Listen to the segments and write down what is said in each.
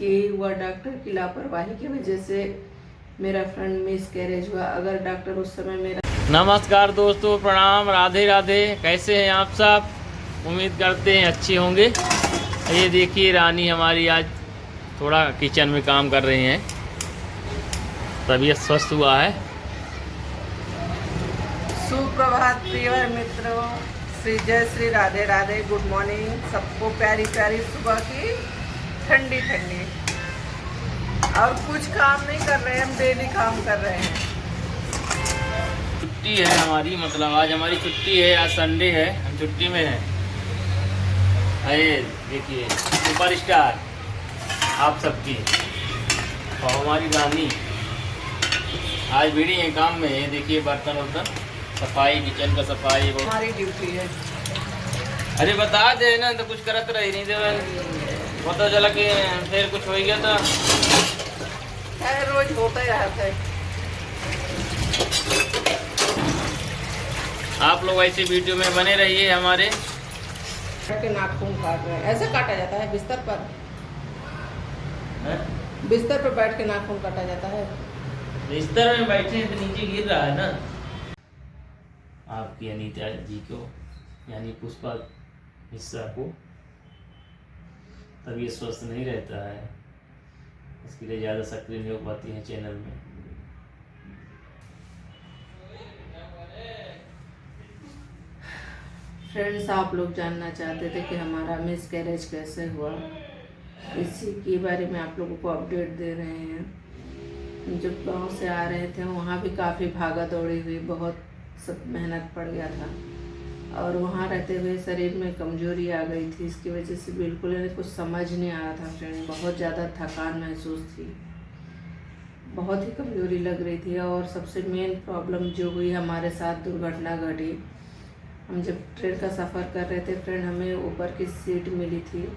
कि हुआ डॉक्टर की लापरवाही की वजह से मेरा फ्रेंड मिसकैरेज हुआ। अगर डॉक्टर उस समय मेरा। नमस्कार दोस्तों, प्रणाम, राधे राधे। कैसे हैं आप सब? उम्मीद करते हैं अच्छे होंगे। ये देखिए रानी हमारी आज थोड़ा किचन में काम कर रही हैं, तबीयत स्वस्थ हुआ है। सुप्रभात प्रिय मित्रों, श्री जय श्री राधे राधे। गुड मॉर्निंग सबको, प्यारी प्यारी सुबह की ठंडी ठंडी। और कुछ काम नहीं कर रहे हैं, हम डेली काम कर रहे हैं। छुट्टी है हमारी, मतलब आज हमारी छुट्टी है, आज संडे है, हम छुट्टी में हैं। अरे देखिए सुपरस्टार आप सबकी और हमारी रानी आज भिड़ी है काम में। ये देखिए बर्तन वर्तन सफाई, किचन का सफाई वो हमारी ड्यूटी है। अरे बता दे ना, तो कुछ करत रही नहीं तो पता चला कि फिर कुछ हो गया तो रोज होता ही रहता है। आप लोग ऐसे वीडियो में बने रहिए हमारे। के नाखून काट रहे हैं, ऐसे काटा जाता है बिस्तर पर? बिस्तर पर बैठ के नाखून काटा जाता है? बिस्तर में बैठे हैं तो नीचे गिर रहा है ना। आपकी अनीता जी को, यानी पुष्पा मिश्रा को तबीयत स्वस्थ नहीं रहता है, इसके लिए ज़्यादा सक्रिय नहीं हो पाती हैं चैनल में। फ्रेंड्स, आप लोग जानना चाहते थे कि हमारा मिसकैरेज कैसे हुआ, इसी के बारे में आप लोगों को अपडेट दे रहे हैं। जब गांव से आ रहे थे वहाँ भी काफ़ी भागा दौड़ी हुई, बहुत सब मेहनत पड़ गया था और वहाँ रहते हुए शरीर में कमजोरी आ गई थी। इसकी वजह से बिल्कुल कुछ समझ नहीं आ रहा था फ्रेंड। बहुत ज़्यादा थकान महसूस थी, बहुत ही कमजोरी लग रही थी। और सबसे मेन प्रॉब्लम जो हुई, हमारे साथ दुर्घटना घटी। हम जब ट्रेन का सफ़र कर रहे थे फ्रेंड, हमें ऊपर की सीट मिली थी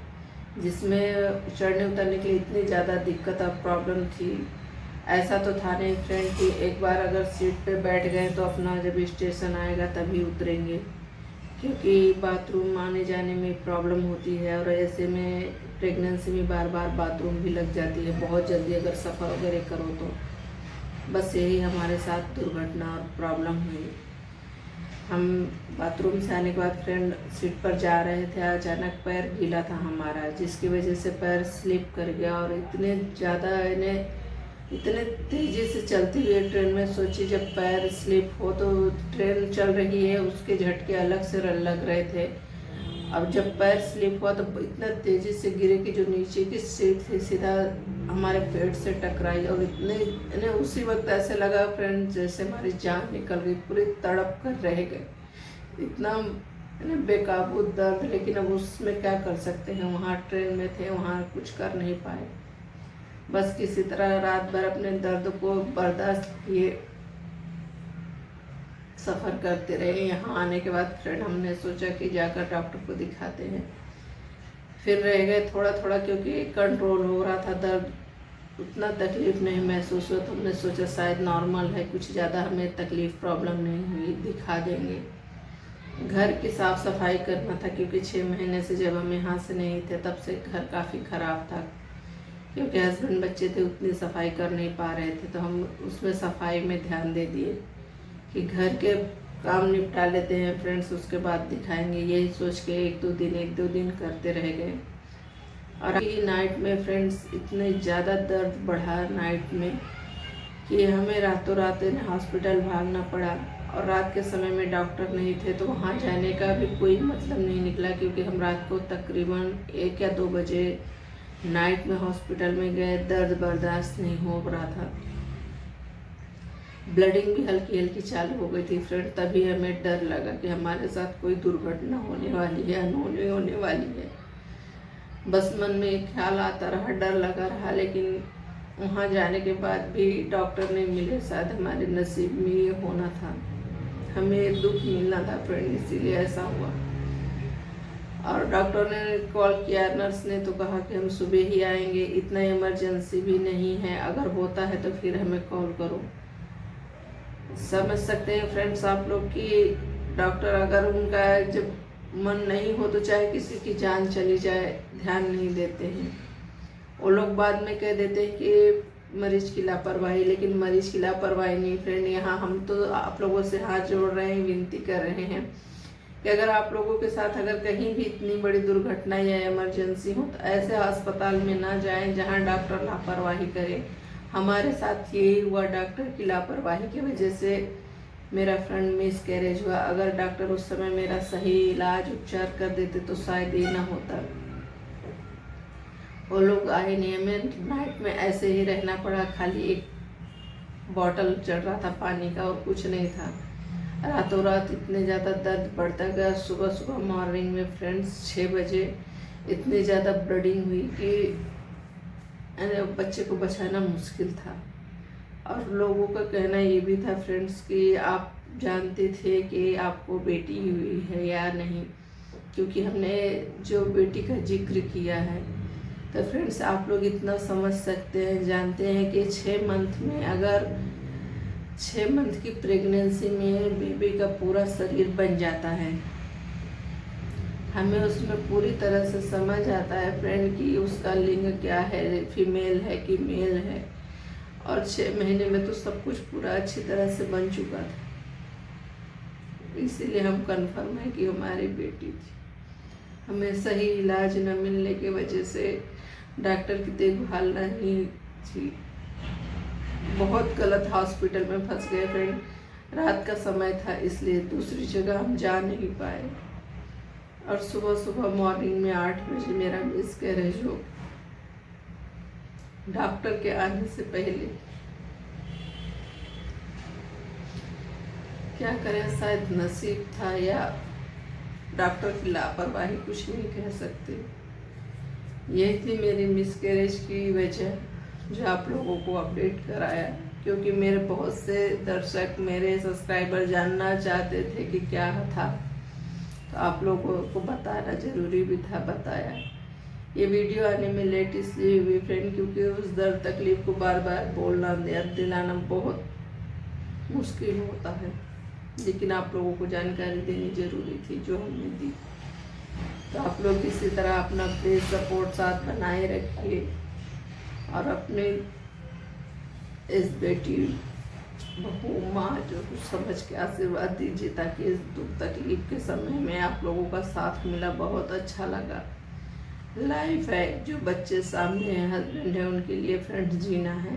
जिसमें चढ़ने उतरने के लिए इतनी ज़्यादा दिक्कत और प्रॉब्लम थी। ऐसा तो था नहीं फ्रेंड कि एक बार अगर सीट पे बैठ गए तो अपना जब स्टेशन आएगा तभी उतरेंगे, क्योंकि बाथरूम आने जाने में प्रॉब्लम होती है। और ऐसे में प्रेगनेंसी में बार बार बाथरूम भी लग जाती है बहुत जल्दी अगर सफ़र वगैरह करो तो। बस यही हमारे साथ दुर्घटना और प्रॉब्लम हुई। हम बाथरूम से आने के बाद फ्रेंड सीट पर जा रहे थे, अचानक पैर गीला था हमारा, जिसकी वजह से पैर स्लिप कर गया। और इतने तेज़ी से चलती हुई ट्रेन में, सोचिए जब पैर स्लिप हो तो ट्रेन चल रही है, उसके झटके अलग से लग रहे थे। अब जब पैर स्लिप हुआ तो इतना तेज़ी से गिरे कि जो नीचे की सीट थी सीधा हमारे पेट से टकराई। और इतने उसी वक्त ऐसे लगा फ्रेंड जैसे हमारी जान निकल गई, पूरी तड़प कर रह गए। इतना बेकाबू दर्द, लेकिन अब उसमें क्या कर सकते हैं, वहाँ ट्रेन में थे, वहाँ कुछ कर नहीं पाए। बस किसी तरह रात भर अपने दर्द को बर्दाश्त किए सफ़र करते रहे। यहाँ आने के बाद फ्रेंड हमने सोचा कि जाकर डॉक्टर को दिखाते हैं। फिर रह गए थोड़ा थोड़ा, क्योंकि कंट्रोल हो रहा था दर्द, उतना तकलीफ़ नहीं महसूस हुआ। तो हमने सोचा शायद नॉर्मल है, कुछ ज़्यादा हमें तकलीफ़ प्रॉब्लम नहीं हुई, दिखा देंगे। घर की साफ़ सफाई करना था, क्योंकि 6 महीने से जब हम यहाँ से नहीं थे तब से घर काफ़ी ख़राब था, क्योंकि हस्बैंड बच्चे थे, उतनी सफाई कर नहीं पा रहे थे। तो हम उसमें सफाई में ध्यान दे दिए कि घर के काम निपटा लेते हैं फ्रेंड्स, उसके बाद दिखाएंगे। यही सोच के एक दो दिन करते रह गए। और नाइट में फ्रेंड्स इतने ज़्यादा दर्द बढ़ा नाइट में कि हमें रातों रात हॉस्पिटल भागना पड़ा। और रात के समय में डॉक्टर नहीं थे, तो वहाँ जाने का भी कोई मतलब नहीं निकला, क्योंकि हम रात को तकरीबन 1 या 2 बजे नाइट में हॉस्पिटल में गए। दर्द बर्दाश्त नहीं हो रहा था, ब्लडिंग भी हल्की हल्की चालू हो गई थी फ्रेंड। तभी हमें डर लगा कि हमारे साथ कोई दुर्घटना होने वाली है, अनहोनी होने वाली है। बस मन में एक ख्याल आता रहा, डर लगा रहा। लेकिन वहाँ जाने के बाद भी डॉक्टर नहीं मिले, शायद हमारे नसीब में ये होना था, हमें दुख मिलना था फ्रेंड, इसीलिए ऐसा हुआ। और डॉक्टर ने कॉल किया, नर्स ने तो कहा कि हम सुबह ही आएंगे, इतना इमरजेंसी भी नहीं है, अगर होता है तो फिर हमें कॉल करो। समझ सकते हैं फ्रेंड्स आप लोग कि डॉक्टर अगर उनका जब मन नहीं हो तो चाहे किसी की जान चली जाए ध्यान नहीं देते हैं। वो लोग बाद में कह देते हैं कि मरीज की लापरवाही, लेकिन मरीज की लापरवाही नहीं फ्रेंड। यहाँ हम तो आप लोगों से हाथ जोड़ रहे हैं, विनती कर रहे हैं कि अगर आप लोगों के साथ अगर कहीं भी इतनी बड़ी दुर्घटना या इमरजेंसी हो तो ऐसे अस्पताल में ना जाएं जहां डॉक्टर लापरवाही करे। हमारे साथ यही हुआ, डॉक्टर की लापरवाही की वजह से मेरा फ्रेंड मिस कैरेज हुआ। अगर डॉक्टर उस समय मेरा सही इलाज उपचार कर देते तो शायद ये ना होता। वो लोग आए नहीं, हमें नाइट में ऐसे ही रहना पड़ा, खाली एक बॉटल चढ़ रहा था पानी का और कुछ नहीं था। रातों रात इतने ज़्यादा दर्द बढ़ता गया। सुबह सुबह मॉर्निंग में फ्रेंड्स 6 बजे इतनी ज़्यादा ब्लडिंग हुई कि बच्चे को बचाना मुश्किल था। और लोगों का कहना ये भी था फ्रेंड्स कि आप जानते थे कि आपको बेटी हुई है या नहीं, क्योंकि हमने जो बेटी का जिक्र किया है। तो फ्रेंड्स आप लोग इतना समझ सकते हैं, जानते हैं कि 6 मंथ में, अगर 6 मंथ की प्रेगनेंसी में बेबी का पूरा शरीर बन जाता है, हमें उसमें पूरी तरह से समझ आता है फ्रेंड कि उसका लिंग क्या है, फीमेल है कि मेल है। और 6 महीने में तो सब कुछ पूरा अच्छी तरह से बन चुका था, इसीलिए हम कंफर्म है कि हमारी बेटी थी। हमें सही इलाज न मिलने की वजह से, डॉक्टर की देखभाल नहीं थी, बहुत गलत हॉस्पिटल में फंस गए फ्रेंड। रात का समय था इसलिए दूसरी जगह हम जा नहीं पाए। और सुबह सुबह मॉर्निंग में 8 बजे मेरा मिस कैरेज हो, डॉक्टर के आने से पहले। क्या करें, शायद नसीब था या डॉक्टर की लापरवाही, कुछ नहीं कह सकते। यही थी मेरी मिस कैरेज की वजह जो आप लोगों को अपडेट कराया, क्योंकि मेरे बहुत से दर्शक, मेरे सब्सक्राइबर जानना चाहते थे कि क्या था, तो आप लोगों को बताना जरूरी भी था, बताया। ये वीडियो आने में लेट इसलिए हुई फ्रेंड क्योंकि उस दर्द तकलीफ को बार बार बोलना, याद दिलाना बहुत मुश्किल होता है, लेकिन आप लोगों को जानकारी देनी जरूरी थी जो हमने दी। तो आप लोग इसी तरह अपना प्लीज सपोर्ट साथ बनाए रखिए और अपने इस बेटी, बहू, माँ जो कुछ समझ के आशीर्वाद दीजिए, ताकि इस दुख तकलीफ के समय में आप लोगों का साथ मिला, बहुत अच्छा लगा। लाइफ है, जो बच्चे सामने हैं, हस्बैंड है, उनके लिए फ्रेंड्स जीना है।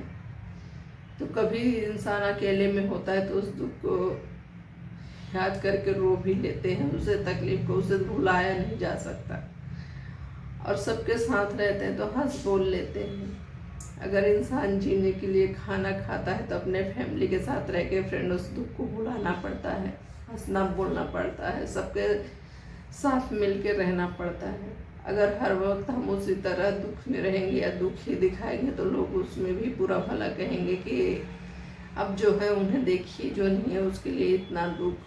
तो कभी इंसान अकेले में होता है तो उस दुख को याद करके रो भी लेते हैं, उसे तकलीफ को उसे भुलाया नहीं जा सकता। और सबके साथ रहते हैं तो हंस बोल लेते हैं। अगर इंसान जीने के लिए खाना खाता है तो अपने फैमिली के साथ रह के फ्रेंड उस दुख को भुलाना पड़ता है, हंसना बोलना पड़ता है, सबके साथ मिल के रहना पड़ता है। अगर हर वक्त हम उसी तरह दुख में रहेंगे या दुख ही दिखाएंगे तो लोग उसमें भी बुरा भला कहेंगे कि अब जो है उन्हें देखिए, जो नहीं है उसके लिए इतना दुख,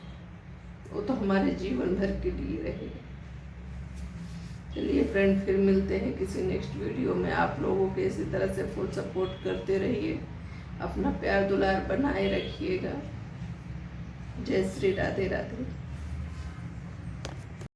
वो तो हमारे जीवन भर के लिए रहेगा। चलिए फ्रेंड, फिर मिलते हैं किसी नेक्स्ट वीडियो में। आप लोगों के इसी तरह से फुल सपोर्ट करते रहिए, अपना प्यार दुलार बनाए रखिएगा। जय श्री राधे राधे।